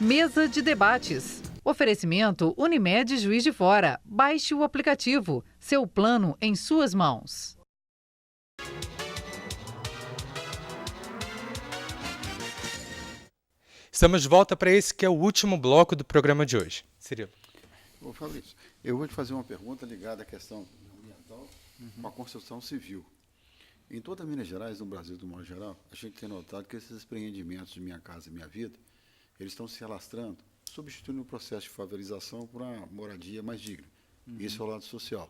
Mesa de debates. Oferecimento Unimed Juiz de Fora. Baixe o aplicativo. Seu plano em suas mãos. Estamos de volta para esse que é o último bloco do programa de hoje. Cirilo. Ô Fabrício, eu vou te fazer uma pergunta ligada à questão ambiental com a construção civil. Em toda Minas Gerais, no Brasil, do modo geral, a gente tem notado que esses empreendimentos de Minha Casa Minha Vida, eles estão se alastrando, substituindo o processo de favelização por uma moradia mais digna. Isso é o lado social.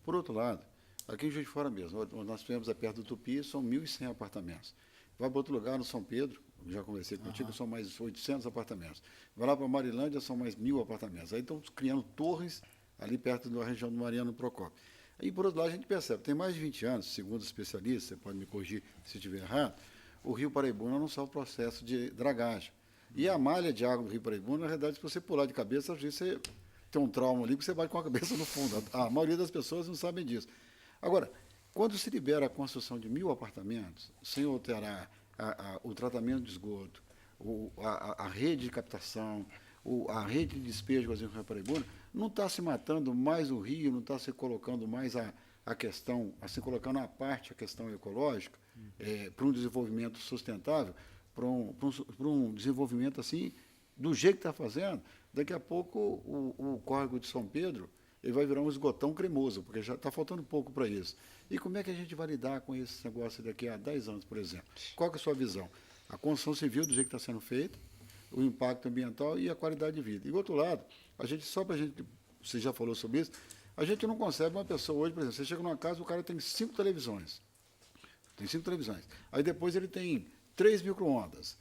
Por outro lado, aqui em Juiz de Fora mesmo, nós tivemos perto do Tupi, são 1.100 apartamentos. Vai para outro lugar, no São Pedro, já conversei contigo, são mais 800 apartamentos. Vai lá para Marilândia, são mais 1.000 apartamentos. Aí estão criando torres ali perto da região do Mariano Procópio. Aí, por outro lado, a gente percebe, tem mais de 20 anos, segundo os especialistas, você pode me corrigir se estiver errado, o Rio Paraibuna não sofre o processo de dragagem. E a malha de água do Rio Paraibuna, na verdade, se você pular de cabeça, às vezes você tem um trauma ali, porque você bate com a cabeça no fundo. A maioria das pessoas não sabem disso. Agora, quando se libera a construção de 1.000 apartamentos, sem alterar o tratamento de esgoto, a rede de captação, a rede de despejo do Rio Paraibuna, não está se matando mais o rio, não está se colocando mais a questão, assim, colocando à parte a questão ecológica, para um desenvolvimento sustentável, para um desenvolvimento assim, do jeito que está fazendo. Daqui a pouco o córrego de São Pedro ele vai virar um esgotão cremoso, porque já está faltando pouco para isso. E como é que a gente vai lidar com esse negócio daqui a 10 anos, por exemplo? Qual que é a sua visão? A construção civil, do jeito que está sendo feita, o impacto ambiental e a qualidade de vida. E, do outro lado, você já falou sobre isso, a gente não consegue uma pessoa hoje, por exemplo, você chega numa casa, o cara tem 5 televisões. Tem 5 televisões. Aí depois ele tem 3 micro-ondas.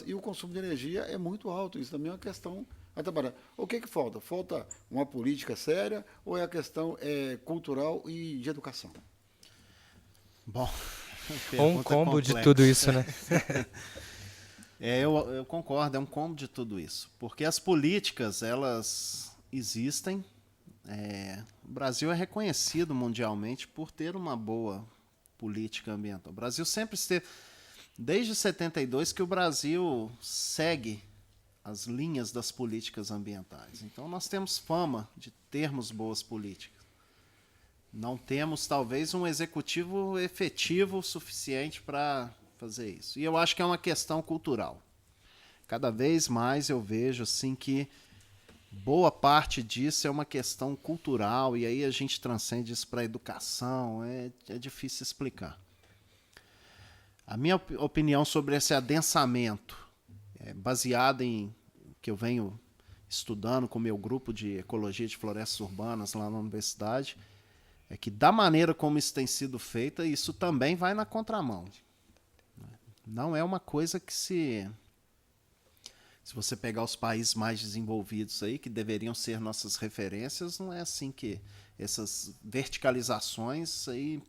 E o consumo de energia é muito alto. Isso também é uma questão a trabalhar. O que falta? Falta uma política séria ou é a questão cultural e de educação? Bom, Um combo de tudo isso, né? Eu concordo, é um combo de tudo isso. Porque as políticas, elas existem. O Brasil é reconhecido mundialmente por ter uma boa política ambiental. O Brasil sempre esteve... Desde 72 que o Brasil segue as linhas das políticas ambientais. Então, nós temos fama de termos boas políticas. Não temos, talvez, um executivo efetivo o suficiente para fazer isso. E eu acho que é uma questão cultural. Cada vez mais eu vejo assim, que boa parte disso é uma questão cultural, e aí a gente transcende isso para a educação, é difícil explicar. A minha opinião sobre esse adensamento é baseada em que eu venho estudando com o meu grupo de ecologia de florestas urbanas lá na universidade, é que da maneira como isso tem sido feito, isso também vai na contramão. Não é uma coisa que se você pegar os países mais desenvolvidos aí, que deveriam ser nossas referências, não é assim que essas verticalizações aí...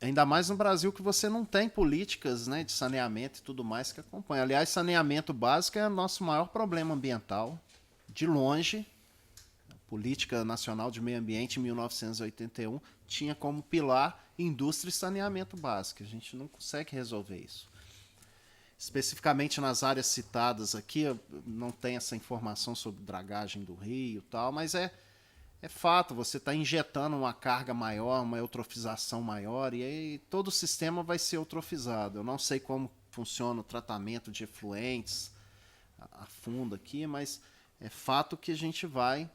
Ainda mais no Brasil, que você não tem políticas, né, de saneamento e tudo mais que acompanham. Aliás, saneamento básico é o nosso maior problema ambiental, de longe. A Política Nacional de Meio Ambiente, em 1981, tinha como pilar indústria e saneamento básico. A gente não consegue resolver isso. Especificamente nas áreas citadas aqui, eu não tenho essa informação sobre dragagem do rio e tal, mas é fato, você está injetando uma carga maior, uma eutrofização maior, e aí todo o sistema vai ser eutrofizado. Eu não sei como funciona o tratamento de efluentes a fundo aqui, mas é fato que a gente vai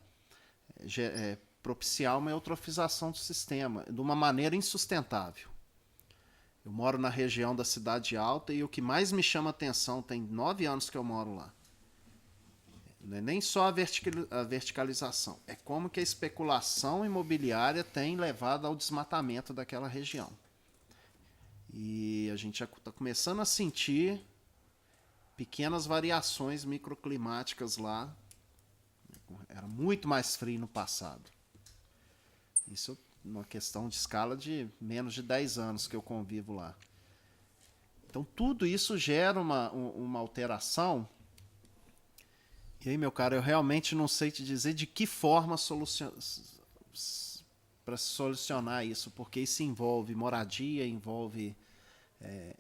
propiciar uma eutrofização do sistema de uma maneira insustentável. Eu moro na região da Cidade Alta e o que mais me chama atenção, tem 9 anos que eu moro lá, não é nem só a verticalização, é como que a especulação imobiliária tem levado ao desmatamento daquela região. E a gente já está começando a sentir pequenas variações microclimáticas lá. Era muito mais frio no passado. Isso é uma questão de escala de menos de 10 anos que eu convivo lá. Então tudo isso gera uma alteração. E aí, meu cara, eu realmente não sei te dizer de que forma para solucionar isso, porque isso envolve moradia, envolve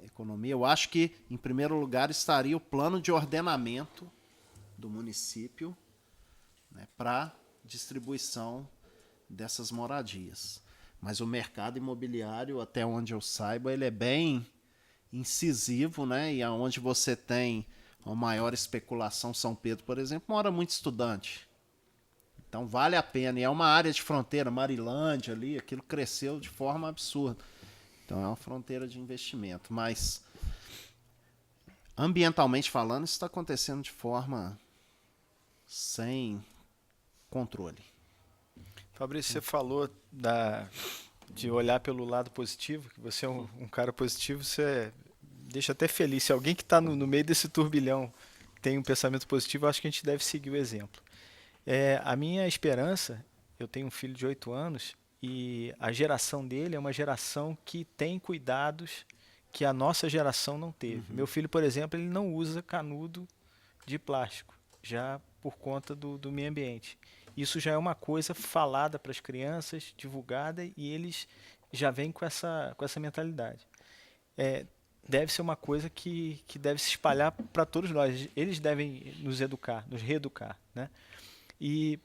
economia, eu acho que, em primeiro lugar, estaria o plano de ordenamento do município, né, para distribuição dessas moradias. Mas o mercado imobiliário, até onde eu saiba, ele é bem incisivo, né? E aonde você tem uma maior especulação, São Pedro, por exemplo, mora muito estudante. Então vale a pena. E é uma área de fronteira, Marilândia ali, aquilo cresceu de forma absurda. Então é uma fronteira de investimento. Mas, ambientalmente falando, isso está acontecendo de forma sem controle. Fabrício, você falou de olhar pelo lado positivo, que você é um cara positivo, você deixa até feliz. Se alguém que está no meio desse turbilhão tem um pensamento positivo, eu acho que a gente deve seguir o exemplo. A minha esperança, eu tenho um filho de 8 anos e a geração dele é uma geração que tem cuidados que a nossa geração não teve. Meu filho, por exemplo, ele não usa canudo de plástico, já por conta do meio ambiente. Isso já é uma coisa falada para as crianças, divulgada, e eles já vêm com essa mentalidade. Deve ser uma coisa que deve se espalhar para todos nós. Eles devem nos educar, nos reeducar, né? E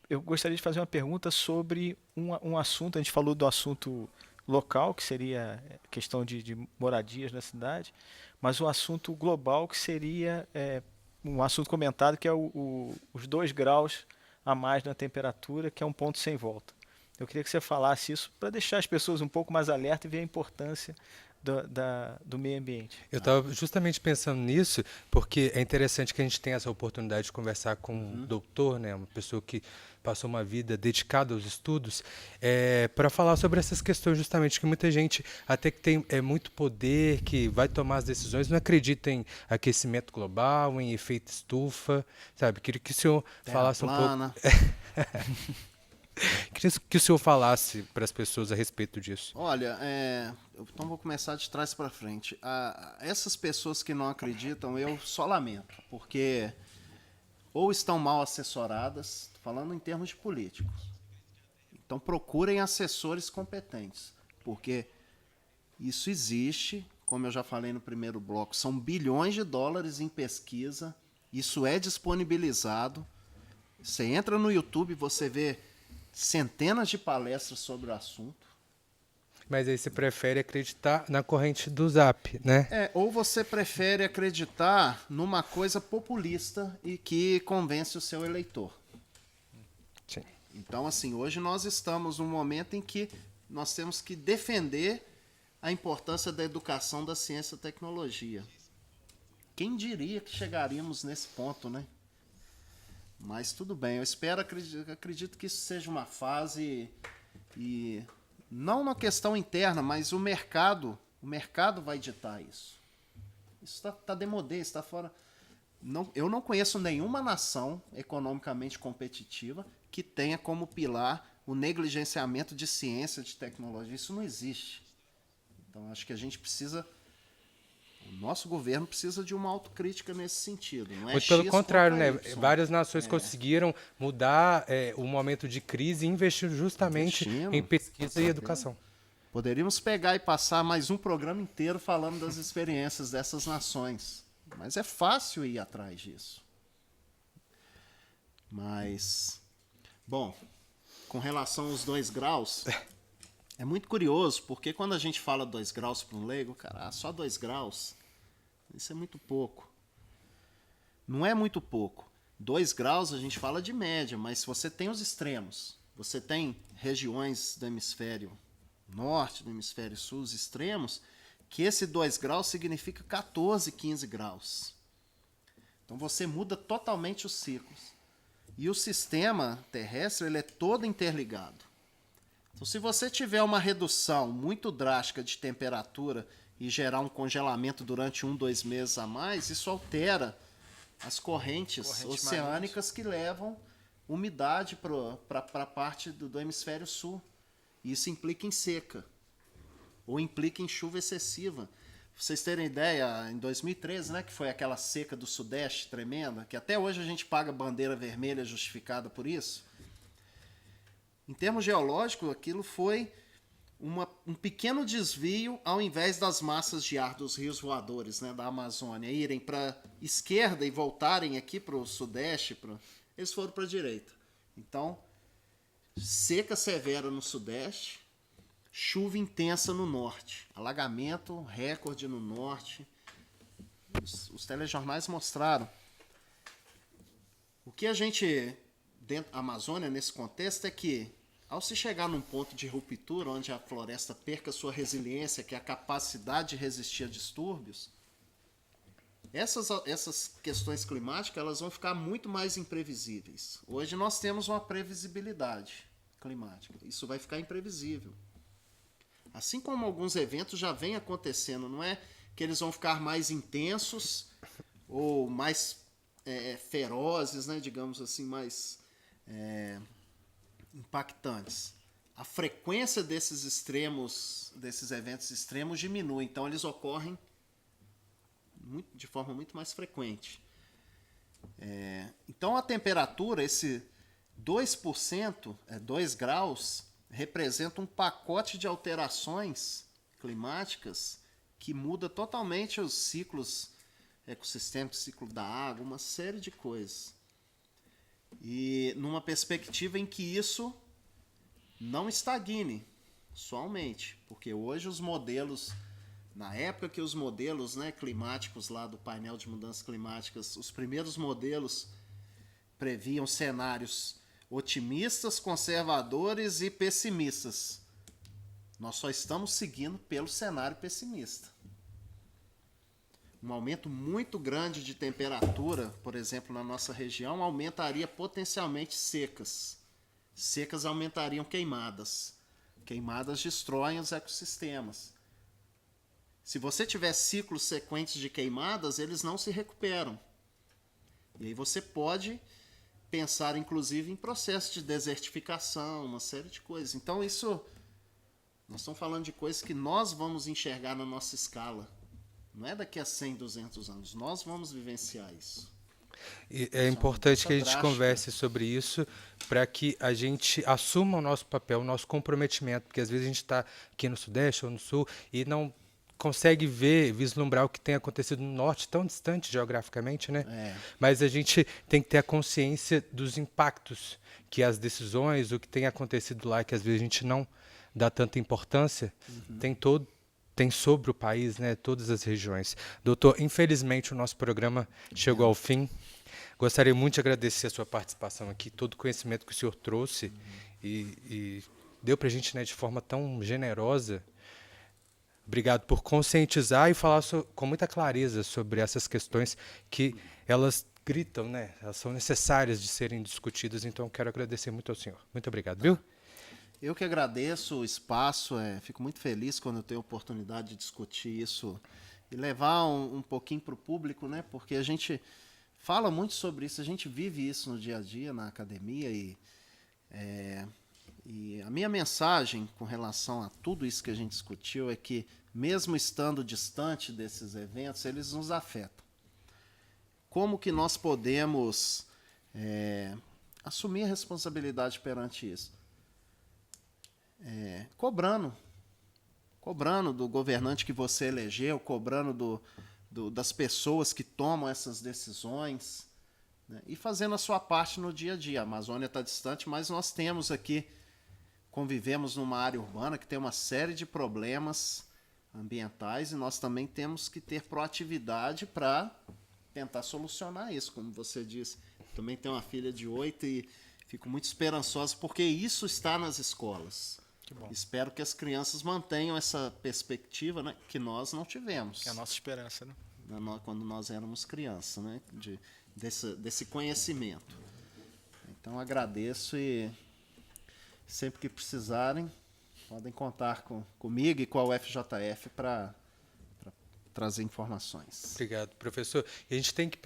eu gostaria de fazer uma pergunta sobre um assunto. A gente falou do assunto local, que seria a questão de moradias na cidade, mas o assunto global, que seria um assunto comentado, que é os 2 graus a mais na temperatura, que é um ponto sem volta. Eu queria que você falasse isso para deixar as pessoas um pouco mais alertas e ver a importância do meio ambiente. Eu estava justamente pensando nisso, porque é interessante que a gente tenha essa oportunidade de conversar com um doutor, né, uma pessoa que passou uma vida dedicada aos estudos, para falar sobre essas questões, justamente, que muita gente, até que tem muito poder, que vai tomar as decisões, não acredita em aquecimento global, em efeito estufa, sabe? Queria que o senhor falasse um pouco... Queria que o senhor falasse para as pessoas a respeito disso. Olha, então vou começar de trás para frente. Essas pessoas que não acreditam, eu só lamento, porque ou estão mal assessoradas, falando em termos de políticos. Então procurem assessores competentes, porque isso existe, como eu já falei no primeiro bloco, são bilhões de dólares em pesquisa, isso é disponibilizado. Você entra no YouTube, você vê centenas de palestras sobre o assunto. Mas aí você prefere acreditar na corrente do Zap, né? Ou você prefere acreditar numa coisa populista e que convence o seu eleitor. Sim. Então, assim, hoje nós estamos num momento em que nós temos que defender a importância da educação, da ciência e tecnologia. Quem diria que chegaríamos nesse ponto, né? Mas tudo bem, eu acredito que isso seja uma fase, e não na questão interna, mas o mercado vai ditar isso. Isso está demodé, está fora. Eu não conheço nenhuma nação economicamente competitiva que tenha como pilar o negligenciamento de ciência, de tecnologia. Isso não existe. Então acho que a gente precisa... O nosso governo precisa de uma autocrítica nesse sentido. Não é Muito pelo X contrário, né? contra Y. Várias nações conseguiram mudar o momento de crise e investir justamente em pesquisa e educação. Poderíamos pegar e passar mais um programa inteiro falando das experiências dessas nações. Mas é fácil ir atrás disso. Mas, bom, com relação aos 2 graus, é muito curioso, porque quando a gente fala 2 graus para um leigo, cara, só 2 graus, isso é muito pouco. Não é muito pouco. 2 graus a gente fala de média, mas se você tem os extremos, você tem regiões do hemisfério norte, do hemisfério sul, os extremos, que esse 2 graus significa 14, 15 graus. Então você muda totalmente os ciclos. E o sistema terrestre ele é todo interligado. Então, se você tiver uma redução muito drástica de temperatura e gerar um congelamento durante 1, 2 meses a mais, isso altera as correntes oceânicas que levam umidade para a parte do hemisfério sul. E isso implica em seca, ou implica em chuva excessiva. Pra vocês terem ideia, em 2013, né, que foi aquela seca do Sudeste tremenda, que até hoje a gente paga bandeira vermelha justificada por isso. Em termos geológicos, aquilo foi um pequeno desvio ao invés das massas de ar dos rios voadores, né, da Amazônia irem para a esquerda e voltarem aqui para o sudeste, eles foram para a direita. Então, seca severa no sudeste, chuva intensa no norte, alagamento recorde no norte. Os telejornais mostraram. O que a gente, dentro da Amazônia, nesse contexto, é que, ao se chegar num ponto de ruptura, onde a floresta perca sua resiliência, que é a capacidade de resistir a distúrbios, essas questões climáticas elas vão ficar muito mais imprevisíveis. Hoje nós temos uma previsibilidade climática. Isso vai ficar imprevisível. Assim como alguns eventos já vêm acontecendo, não é que eles vão ficar mais intensos ou mais ferozes, né, digamos assim, mais impactantes. A frequência desses extremos, desses eventos extremos diminui, então eles ocorrem de forma muito mais frequente. Então a temperatura, esse 2%, 2 graus, representa um pacote de alterações climáticas que muda totalmente os ciclos ecossistêmicos, ciclo da água, uma série de coisas. E numa perspectiva em que isso não estagne, só aumente. Porque hoje os modelos, na época que os modelos, né, climáticos lá do painel de mudanças climáticas, os primeiros modelos previam cenários otimistas, conservadores e pessimistas. Nós só estamos seguindo pelo cenário pessimista. Um aumento muito grande de temperatura, por exemplo, na nossa região, aumentaria potencialmente secas. Secas aumentariam queimadas. Queimadas destroem os ecossistemas. Se você tiver ciclos sequentes de queimadas, eles não se recuperam. E aí você pode pensar, inclusive, em processo de desertificação, uma série de coisas. Então, nós estamos falando de coisas que nós vamos enxergar na nossa escala. Não é daqui a 100, 200 anos. Nós vamos vivenciar isso. E é importante que a gente converse sobre isso para que a gente assuma o nosso papel, o nosso comprometimento, porque às vezes a gente está aqui no Sudeste ou no Sul e não consegue vislumbrar o que tem acontecido no Norte, tão distante geograficamente, né? Mas a gente tem que ter a consciência dos impactos que as decisões, o que tem acontecido lá, que às vezes a gente não dá tanta importância, tem sobre o país, né, todas as regiões. Doutor, infelizmente o nosso programa chegou ao fim. Gostaria muito de agradecer a sua participação aqui, todo o conhecimento que o senhor trouxe e deu para a gente, né, de forma tão generosa. Obrigado por conscientizar e falar com muita clareza sobre essas questões que elas gritam, né, elas são necessárias de serem discutidas. Então, quero agradecer muito ao senhor. Muito obrigado, viu? Eu que agradeço o espaço, fico muito feliz quando eu tenho a oportunidade de discutir isso e levar um pouquinho para o público, né? Porque a gente fala muito sobre isso, a gente vive isso no dia a dia, na academia, e a minha mensagem com relação a tudo isso que a gente discutiu é que, mesmo estando distante desses eventos, eles nos afetam. Como que nós podemos assumir a responsabilidade perante isso? Cobrando do governante que você elegeu, cobrando das pessoas que tomam essas decisões, né? E fazendo a sua parte no dia a dia. A Amazônia está distante, mas nós temos aqui, convivemos numa área urbana que tem uma série de problemas ambientais e nós também temos que ter proatividade para tentar solucionar isso, como você disse. Também tenho uma filha de 8 e fico muito esperançoso porque isso está nas escolas. Que bom. Espero que as crianças mantenham essa perspectiva, né, que nós não tivemos. Que é a nossa esperança, né? Quando nós éramos crianças, né, desse conhecimento. Então agradeço e sempre que precisarem podem contar comigo e com a UFJF para trazer informações. Obrigado, professor. E a gente tem que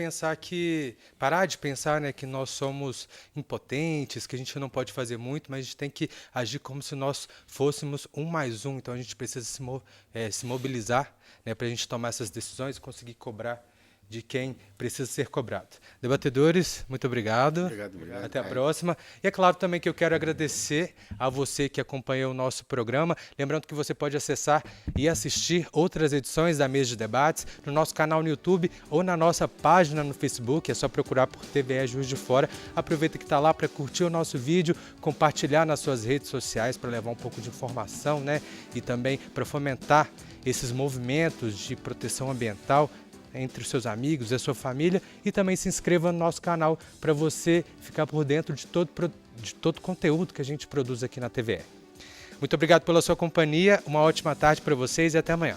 parar de pensar, né, que nós somos impotentes, que a gente não pode fazer muito, mas a gente tem que agir como se nós fôssemos 1 mais 1. Então a gente precisa se mobilizar, né, para a gente tomar essas decisões e conseguir cobrar de quem precisa ser cobrado. Debatedores, muito obrigado. Obrigado. Até a próxima. E é claro também que eu quero agradecer a você que acompanhou o nosso programa. Lembrando que você pode acessar e assistir outras edições da Mesa de Debates no nosso canal no YouTube ou na nossa página no Facebook. É só procurar por TVE Juiz de Fora. Aproveita que está lá para curtir o nosso vídeo, compartilhar nas suas redes sociais para levar um pouco de informação, né? E também para fomentar esses movimentos de proteção ambiental entre os seus amigos e a sua família, e também se inscreva no nosso canal para você ficar por dentro de todo o conteúdo que a gente produz aqui na TVE. Muito obrigado pela sua companhia, uma ótima tarde para vocês e até amanhã.